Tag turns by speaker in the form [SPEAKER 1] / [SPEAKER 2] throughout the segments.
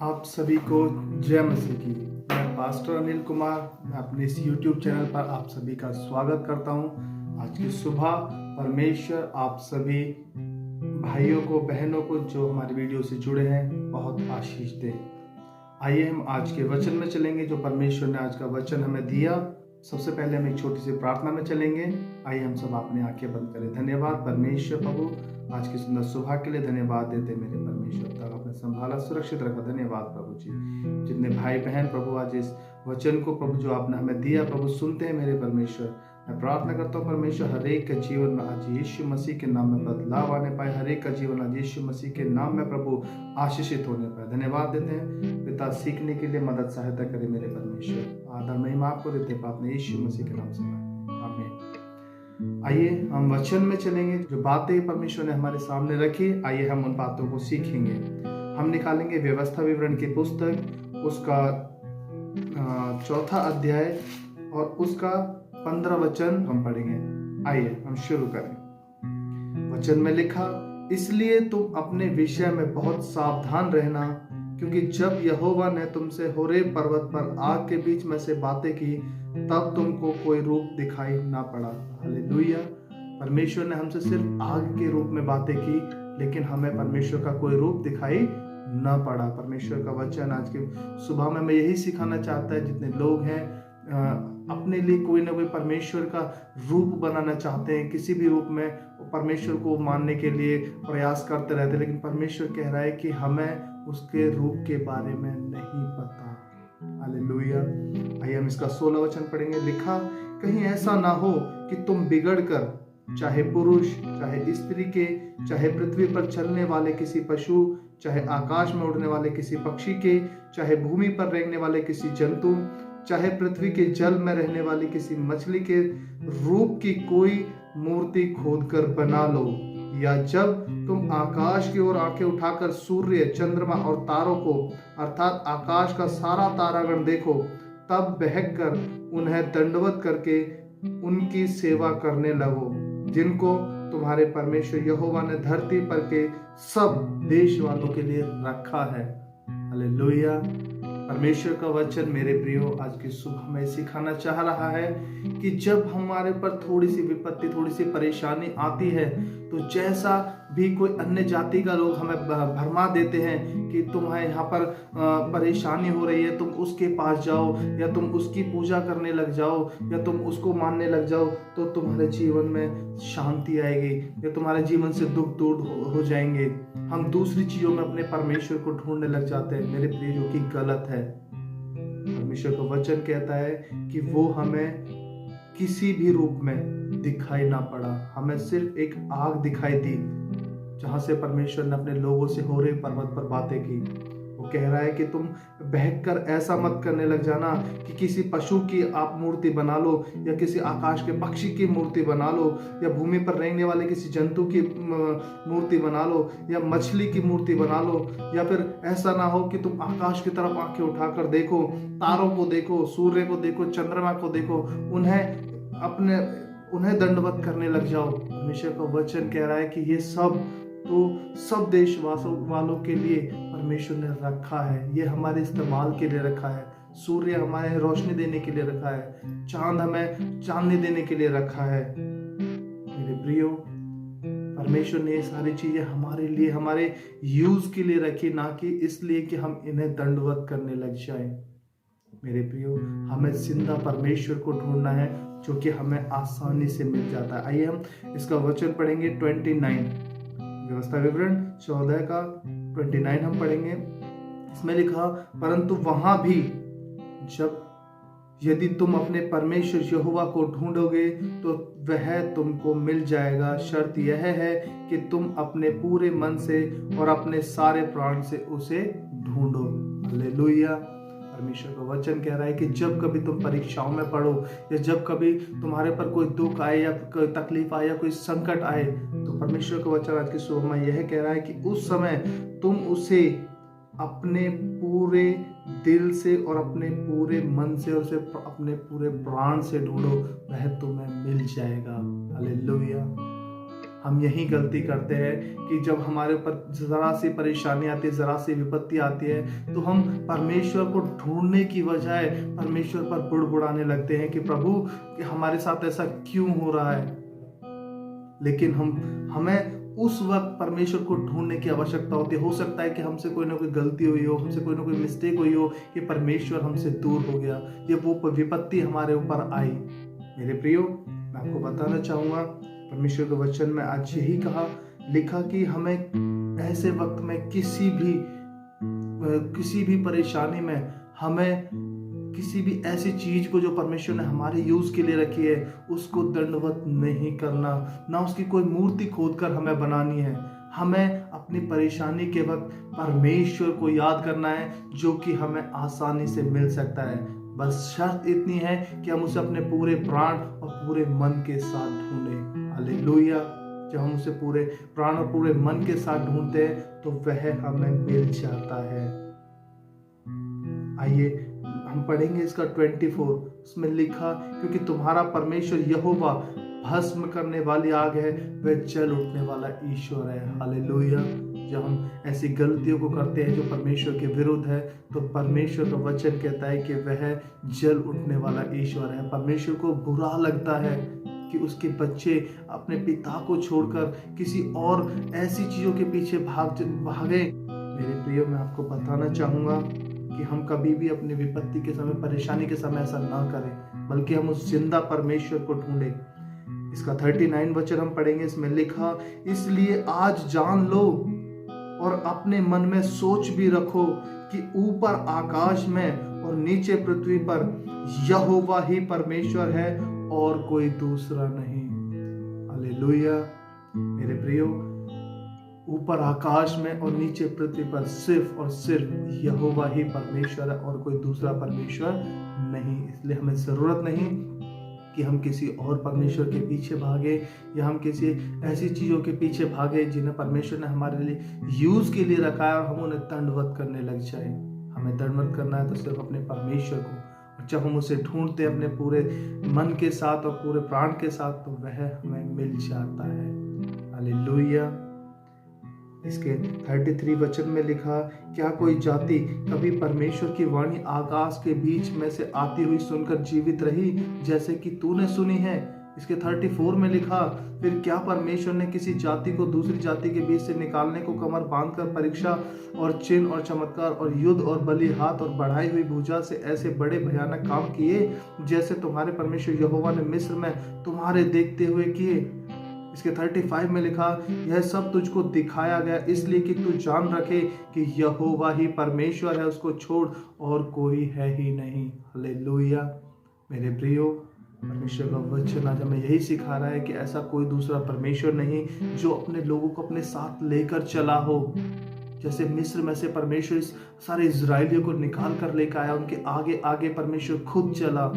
[SPEAKER 1] आप सभी को जय मसीह की। मैं पास्टर अनिल कुमार, मैं अपने इस YouTube चैनल पर आप सभी का स्वागत करता हूं। आज की सुबह परमेश्वर आप सभी भाइयों को, बहनों को जो हमारी वीडियो से जुड़े हैं बहुत आशीष दे। आइए हम आज के वचन में चलेंगे जो परमेश्वर ने आज का वचन हमें दिया। सबसे पहले हम एक छोटी सी प्रार्थना में चलेंगे। आइए हम सब अपनी आंखें बंद करें। धन्यवाद परमेश्वर प्रभु, आज की सुंदर सुबह के लिए धन्यवाद देते मेरे परमेश्वर। तक आपने संभाला, सुरक्षित रखा, धन्यवाद प्रभु जी। जितने भाई बहन प्रभु आज इस वचन को प्रभु जो आपने हमें दिया प्रभु सुनते हैं मेरे परमेश्वर, मैं प्रार्थना करता हूँ परमेश्वर हर एक का जीवन में आज यीशु मसीह के नाम में बदलाव आने पाए। हर एक का जीवन आज यीशु मसीह के नाम में प्रभु आशीषित होने पाए। धन्यवाद देते हैं पिता, सीखने के लिए मदद सहायता करे मेरे परमेश्वर। आदर महिमा आपको देते हैं अपने यीशु मसीह के नाम से, आमीन। आइए हम वचन में चलेंगे। जो बातें परमेश्वर ने हमारे सामने रखी, आइए हम उन बातों को सीखेंगे। हम निकालेंगे व्यवस्था विवरण की पुस्तक, उसका 4 अध्याय और उसका 15 वचन हम पढ़ेंगे। आइए हम शुरू करें। वचन में लिखा, इसलिए तुम अपने विषय में बहुत सावधान रहना, क्योंकि जब यहोवा ने तुमसे होरेब पर्वत पर आग के बीच में से बातें की, तब तुमको कोई रूप दिखाई ना पड़ा। हालेलुया। परमेश्वर ने हमसे सिर्फ आग के रूप में बातें की, लेकिन हमें परमेश्वर का कोई रूप दिखाई ना पड़ा। परमेश्वर का वचन आज की सुबह में मैं यही सिखाना चाहता है। जितने लोग हैं अपने लिए कोई ना कोई परमेश्वर का रूप बनाना चाहते हैं, किसी भी रूप में परमेश्वर को मानने के लिए प्रयास करते रहते हैं, लेकिन परमेश्वर कह रहा है कि हमें उसके रूप के बारे में नहीं पता। हालेलुया। आइए हम इसका 16 वचन पढ़ेंगे। लिखा, कहीं ऐसा ना हो कि तुम बिगड़ कर चाहे पुरुष, चाहे स्त्री के, चाहे पृथ्वी पर चलने वाले किसी पशु, चाहे आकाश में उड़ने वाले किसी पक्षी के, चाहे भूमि पर रहने वाले किसी जंतु, चाहे पृथ्वी के जल में रहने वाली किसी मछली के रूप की कोई मूर्ति खोदकर बना लो, या जब तुम आकाश की ओर आंखें उठाकर सूर्य, चंद्रमा और तारों को अर्थात आकाश का सारा तारागण देखो, तब बहकर उन्हें दंडवत करके उनकी सेवा करने लगो, जिनको तुम्हारे परमेश्वर यहोवा ने धरती पर के सब देश वालों के लिए रखा है। हालेलुया। परमेश्वर का वचन मेरे प्रियो आज की सुबह में सिखाना चाह रहा है कि जब हमारे पर थोड़ी सी विपत्ति, थोड़ी सी परेशानी आती है, तो जैसा भी कोई अन्य जाति का लोग हमें भरमा देते हैं कि तुम्हें यहाँ पर परेशानी हो रही है, तुम उसके पास जाओ, या तुम उसकी पूजा करने लग जाओ, या तुम उसको मानने लग जाओ, तो तुम्हारे जीवन में शांति आएगी, या तुम्हारे जीवन से दुख दूर हो जाएंगे। हम दूसरी चीजों में अपने परमेश्वर को ढूंढने लग जाते हैं मेरे प्रिय, जो कि गलत है। परमेश्वर का वचन कहता है कि वो हमें किसी भी रूप में दिखाई ना पड़ा, हमें सिर्फ एक आग दिखाई दी, जहां से परमेश्वर ने अपने लोगों से होरेब पर्वत पर बातें की। वो कह रहा है कि तुम बहकर ऐसा मत करने लग जाना कि किसी पशु की आप मूर्ति बना लो, या किसी आकाश के पक्षी की मूर्ति बना लो, या भूमि पर रहने वाले किसी जंतु की मूर्ति बना लो, या मछली की मूर्ति बना लो, या फिर ऐसा ना हो कि तुम आकाश की तरफ आंखें उठाकर देखो, तारों को देखो, सूर्य को देखो, चंद्रमा को देखो, उन्हें दंडवत करने लग जाओ। परमेश्वर का वचन कह रहा है कि ये सब तो सब देश वालों के लिए परमेश्वर ने रखा है। ये हमारे इस्तेमाल के लिए रखा है। सूर्य हमारे रोशनी देने के लिए रखा है, चांद हमें चांदनी देने के लिए रखा है। मेरे प्रियो, परमेश्वर ने ये सारी चीजें हमारे लिए, हमारे यूज के लिए रखी, ना कि इसलिए कि हम इन्हें दंडवत करने लग जाए। मेरे प्रियो, हमें जिंदा परमेश्वर को ढूंढना है, जो कि हमें आसानी से मिल जाता है। आइए हम इसका वचन पढ़ेंगे। 29 व्यवस्था विवरण 14 का 29 हम पढ़ेंगे। इसमें लिखा, परंतु वहां भी यदि तुम अपने परमेश्वर यहोवा को ढूंढोगे तो वह तुमको मिल जाएगा। शर्त यह है कि तुम अपने पूरे मन से और अपने सारे प्राण से उसे ढूंढो। हालेलुया। परमेश्वर का वचन कह रहा है कि जब कभी तुम परीक्षाओं में पड़ो, या जब कभी तुम्हारे पर कोई दुख आए, या कोई तकलीफ आए, या कोई संकट आए, तो परमेश्वर का वचन आज की सुबह में यह कह रहा है कि उस समय तुम उसे अपने पूरे दिल से और अपने पूरे मन से और उसे अपने पूरे प्राण से ढूंढो, वह तुम्हें मिल जाएगा। हालेलुया। हम यही गलती करते हैं कि जब हमारे ऊपर ज़रा सी परेशानी आती है, ज़रा सी विपत्ति आती है, तो हम परमेश्वर को ढूंढने की बजाय परमेश्वर पर बुड़बुड़ाने लगते हैं कि प्रभु कि हमारे साथ ऐसा क्यों हो रहा है। लेकिन हमें उस वक्त परमेश्वर को ढूंढने की आवश्यकता होती है। हो सकता है कि हमसे कोई ना कोई गलती हुई हो, हमसे कोई ना कोई मिस्टेक हुई हो कि परमेश्वर हमसे दूर हो गया, ये वो विपत्ति हमारे ऊपर आई। मेरे प्रियो, मैं आपको बताना चाहूँगा, परमेश्वर के वचन में आज यही लिखा कि हमें ऐसे वक्त में किसी भी परेशानी में हमें किसी भी ऐसी चीज को जो परमेश्वर ने हमारे यूज के लिए रखी है उसको दंडवत नहीं करना, ना उसकी कोई मूर्ति खोदकर हमें बनानी है। हमें अपनी परेशानी के वक्त परमेश्वर को याद करना है जो कि हमें आसानी से मिल सकता है। बस शर्त इतनी है कि हम उसे अपने पूरे प्राण और पूरे मन के साथ ढूंढें। हालेलुया। जब हम उसे पूरे प्राण और पूरे मन के साथ ढूंढते हैं तो वह हमें मिल जाता है। आइए हम पढ़ेंगे इसका 24। उसमें लिखा, क्योंकि तुम्हारा परमेश्वर यहोवा भस्म करने वाली आग है, वह जल उठने वाला ईश्वर है। हालेलुया। जब हम ऐसी गलतियों को करते हैं जो परमेश्वर के विरुद्ध है, तो परमेश्वर का वचन कहता है कि वह जल उठने वाला ईश्वर है। परमेश्वर को बुरा लगता है कि उसके बच्चे अपने पिता को छोड़कर किसी और ऐसी चीजों के पीछे भागे। मेरे प्रियो, मैं आपको बताना चाहूंगा कि हम कभी भी अपनी विपत्ति के समय, परेशानी के समय ऐसा ना करें, बल्कि हम उस जिंदा परमेश्वर को ढूंढें। इसका 39 वचन हम पढ़ेंगे। इसमें लिखा, इसलिए आज जान लो और अपने मन में सोच भी रखो कि ऊपर आकाश में और नीचे पृथ्वी पर यहोवा ही परमेश्वर है और कोई दूसरा नहीं। हालेलुया। मेरे प्रियो, ऊपर आकाश में और नीचे पृथ्वी पर सिर्फ और सिर्फ यहोवा ही परमेश्वर है और कोई दूसरा परमेश्वर नहीं। इसलिए हमें जरूरत नहीं कि हम किसी और परमेश्वर के पीछे भागे या हम किसी ऐसी चीजों के पीछे भागे जिन्हें परमेश्वर ने हमारे लिए यूज के लिए रखा है और हम उन्हें दंडवत करने लग जाए। हमें दंडवत करना है तो सिर्फ अपने परमेश्वर को, और जब हम उसे ढूंढते हैं अपने पूरे मन के साथ और पूरे प्राण के साथ, तो वह हमें मिल जाता है। हालेलुया। इसके 33 वचन में लिखा, क्या कोई जाति कभी परमेश्वर की वाणी आकाश के बीच में से आती हुई सुनकर जीवित रही जैसे कि तूने सुनी है? इसके 34 में लिखा, फिर क्या परमेश्वर ने किसी जाति को दूसरी जाति के बीच से निकालने को कमर बांधकर परीक्षा और चिन्ह और चमत्कार और युद्ध और बलि हाथ और बढ़ाई हुई भुजा से ऐसे बड़े भयानक काम किए जैसे तुम्हारे परमेश्वर यहोवा ने मिस्र में तुम्हारे देखते हुए किए? इसके 35 में लिखा, यह सब तुझको दिखाया गया इसलिए कि तू जान रखे कि यहोवा ही परमेश्वर है, उसको छोड़ और कोई है ही नहीं। हालेलुया। मेरे प्रियो, परमेश्वर का वचन आज हमें यही सिखा रहा है कि ऐसा कोई दूसरा परमेश्वर नहीं जो अपने लोगों को अपने साथ लेकर चला हो। जैसे मिस्र में से परमेश्वर इस सारे इजरायलियों को निकाल कर लेकर आया, उनके आगे आगे परमेश्वर खुद चला।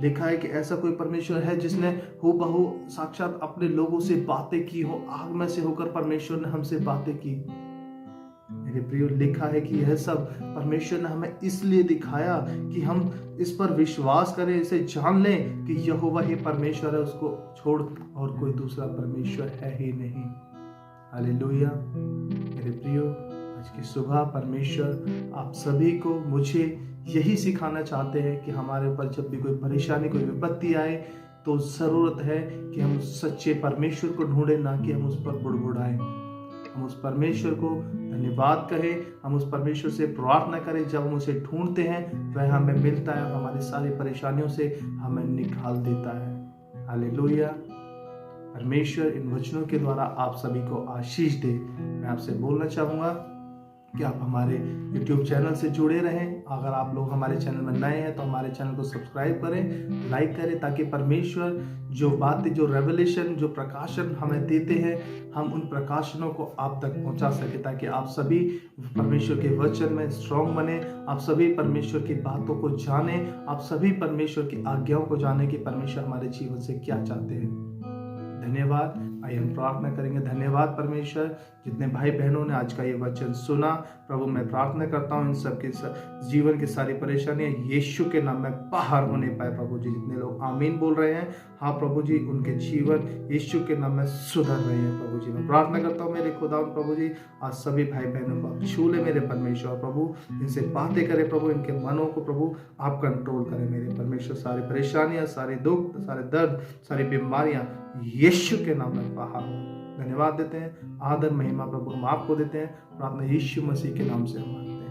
[SPEAKER 1] लिखा है कि ऐसा कोई परमेश्वर है जिसने हूबहू साक्षात अपने लोगों से बातें की हो, आग में से होकर परमेश्वर ने हमसे बातें की। मेरे प्रियो, लिखा है कि यह सब परमेश्वर ने हमें इसलिए दिखाया कि हम इस पर विश्वास करें, इसे जान लें कि यहोवा ही परमेश्वर है, उसको छोड़ और कोई दूसरा परमेश्वर है ही नहीं। हालेलुया। मेरे प्रियो, आज की सुबह परमेश्वर आप सभी को, मुझे यही सिखाना चाहते हैं कि हमारे ऊपर जब भी कोई परेशानी, कोई विपत्ति आए, तो जरूरत है कि हम उस सच्चे परमेश्वर को ढूंढें, ना कि हम उस पर बुड़बुड़ाएं। हम उस परमेश्वर को धन्यवाद कहें, हम उस परमेश्वर से प्रार्थना करें। जब हम उसे ढूंढते हैं वह हमें मिलता है और हमारी सारी परेशानियों से हमें निकाल देता है। हालेलुया। परमेश्वर इन वचनों के द्वारा आप सभी को आशीष दे। मैं आपसे बोलना चाहूँगा कि आप हमारे YouTube चैनल से जुड़े रहें। अगर आप लोग हमारे चैनल में नए हैं तो हमारे चैनल को सब्सक्राइब करें, लाइक करें, ताकि परमेश्वर जो बातें, जो रेवलेशन, जो प्रकाशन हमें देते हैं, हम उन प्रकाशनों को आप तक पहुंचा सके, ताकि आप सभी परमेश्वर के वचन में स्ट्रांग बने, आप सभी परमेश्वर की बातों को जाने, आप सभी परमेश्वर की आज्ञाओं को जाने कि परमेश्वर हमारे जीवन से क्या चाहते हैं। धन्यवाद। आइए हम प्रार्थना करेंगे। धन्यवाद परमेश्वर, जितने भाई बहनों ने आज का ये वचन सुना, प्रभु मैं प्रार्थना करता हूँ इन सबके जीवन की सारी परेशानियां यीशु के नाम में बाहर होने पाए। प्रभु जी, जितने लोग आमीन बोल रहे हैं, हाँ प्रभु जी, उनके जीवन यीशु के नाम में सुधर रहे हैं। प्रभु जी मैं प्रार्थना करता हूँ मेरे खुदा प्रभु जी, आज सभी भाई बहनों को आप छू ले मेरे परमेश्वर। प्रभु इनसे बातें करें प्रभु, इनके मनों को प्रभु आप कंट्रोल करें मेरे परमेश्वर। सारी परेशानियां, सारे दुख, सारे दर्द, सारी बीमारियां यीशु के नाम में बाहर हो। धन्यवाद देते हैं, आदर महिमा प्रभु हम आपको देते हैं। प्रार्थना यीशु मसीह के नाम से मांगते हैं।